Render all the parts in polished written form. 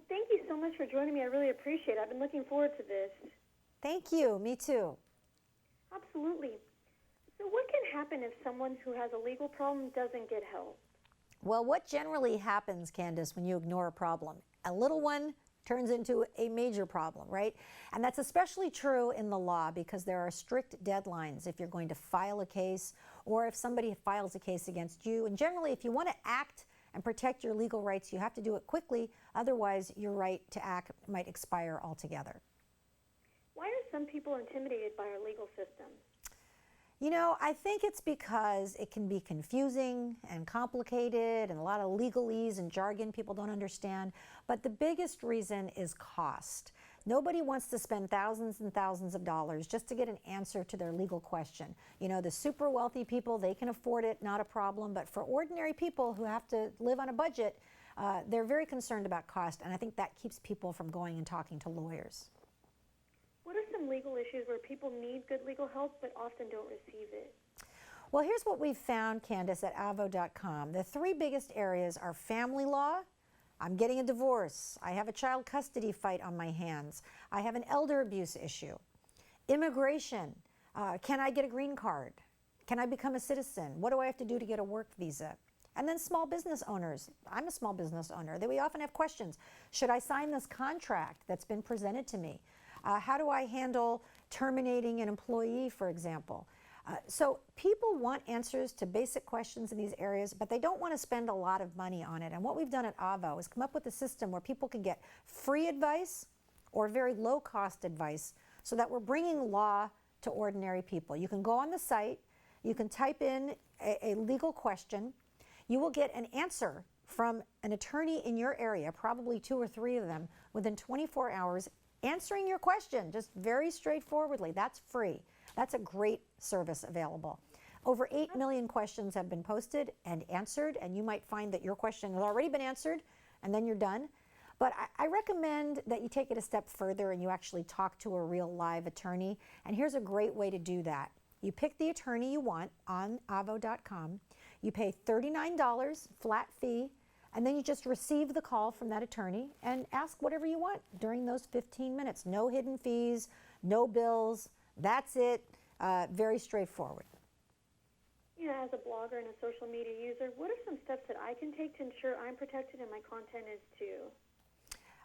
Thank you so much for joining me. I really appreciate it. I've been looking forward to this. Thank you. Me too. Absolutely. So what can happen if someone who has a legal problem doesn't get help? Well, what generally happens, Candace, when you ignore a problem? A little one turns into a major problem, right? And that's especially true in the law because there are strict deadlines if you're going to file a case or if somebody files a case against you. And generally, if you want to act and protect your legal rights, you have to do it quickly. Otherwise, your right to act might expire altogether. Why are some people intimidated by our legal system? You know, I think it's because it can be confusing and complicated and a lot of legalese and jargon people don't understand. But the biggest reason is cost. Nobody wants to spend thousands and thousands of dollars just to get an answer to their legal question. You know, the super wealthy people, they can afford it, not a problem. But for ordinary people who have to live on a budget, they're very concerned about cost. And I think that keeps people from going and talking to lawyers. What are some legal issues where people need good legal help but often don't receive it? Well, here's what we've found, Candace, at avo.com. The three biggest areas are family law. I'm getting a divorce. I have a child custody fight on my hands. I have an elder abuse issue. Immigration. Can I get a green card? Can I become a citizen? What do I have to do to get a work visa? And then small business owners. I'm a small business owner. We often have questions. Should I sign this contract that's been presented to me? How do I handle terminating an employee, for example? So people want answers to basic questions in these areas, but they don't want to spend a lot of money on it. And what we've done at AVO is come up with a system where people can get free advice or very low-cost advice so that we're bringing law to ordinary people. You can go on the site, you can type in a legal question, you will get an answer from an attorney in your area, probably 2 or 3 of them, within 24 hours, answering your question, just very straightforwardly. That's free. That's a great service available. Over 8 million questions have been posted and answered, and you might find that your question has already been answered, and then you're done. But I recommend that you take it a step further and you actually talk to a real live attorney. And here's a great way to do that. You pick the attorney you want on avo.com. You pay $39 flat fee, and then you just receive the call from that attorney and ask whatever you want during those 15 minutes. No hidden fees, no bills. That's it. Very straightforward. You know, as a blogger and a social media user, what are some steps that I can take to ensure I'm protected and my content is too?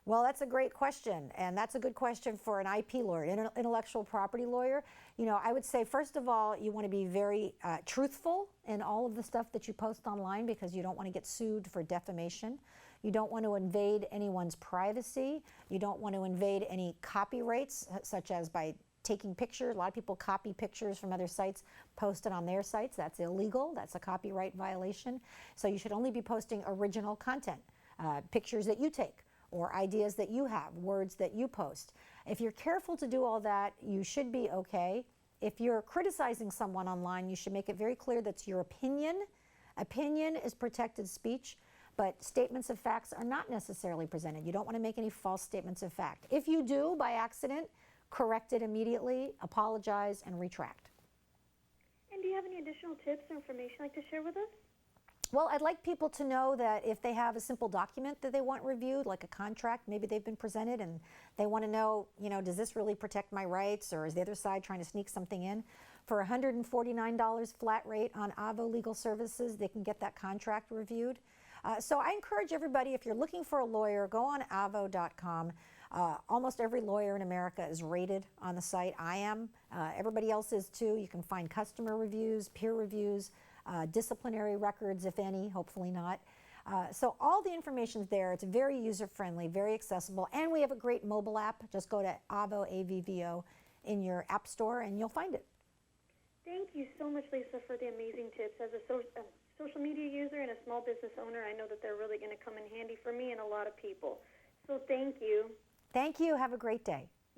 Well, that's a great question, and that's a good question for an IP lawyer, intellectual property lawyer. You know, I would say, first of all, you want to be very truthful in all of the stuff that you post online because you don't want to get sued for defamation. You don't want to invade anyone's privacy. You don't want to invade any copyrights, such as by taking pictures. A lot of people copy pictures from other sites, post it on their sites. That's illegal. That's a copyright violation. So you should only be posting original content, pictures that you take, or ideas that you have, words that you post. If you're careful to do all that, you should be okay. If you're criticizing someone online, you should make it very clear that's your opinion. Opinion is protected speech, but statements of facts are not necessarily presented. You don't want to make any false statements of fact. If you do, by accident, correct it immediately, apologize, and retract. And do you have any additional tips or information you'd like to share with us? Well, I'd like people to know that if they have a simple document that they want reviewed, like a contract, maybe they've been presented and they want to know, you know, does this really protect my rights, or is the other side trying to sneak something in? For $149 flat rate on AVO Legal Services, they can get that contract reviewed. So I encourage everybody, if you're looking for a lawyer, go on avo.com. Almost every lawyer in America is rated on the site. I am. Everybody else is too. You can find customer reviews, peer reviews, disciplinary records, if any, hopefully not. So all the information's there. It's very user-friendly, very accessible, and we have a great mobile app. Just go to AVO, AVVO, in your app store, and you'll find it. Thank you so much, Lisa, for the amazing tips. As a social media user and a small business owner, I know that they're really going to come in handy for me and a lot of people. So thank you. Thank you. Have a great day.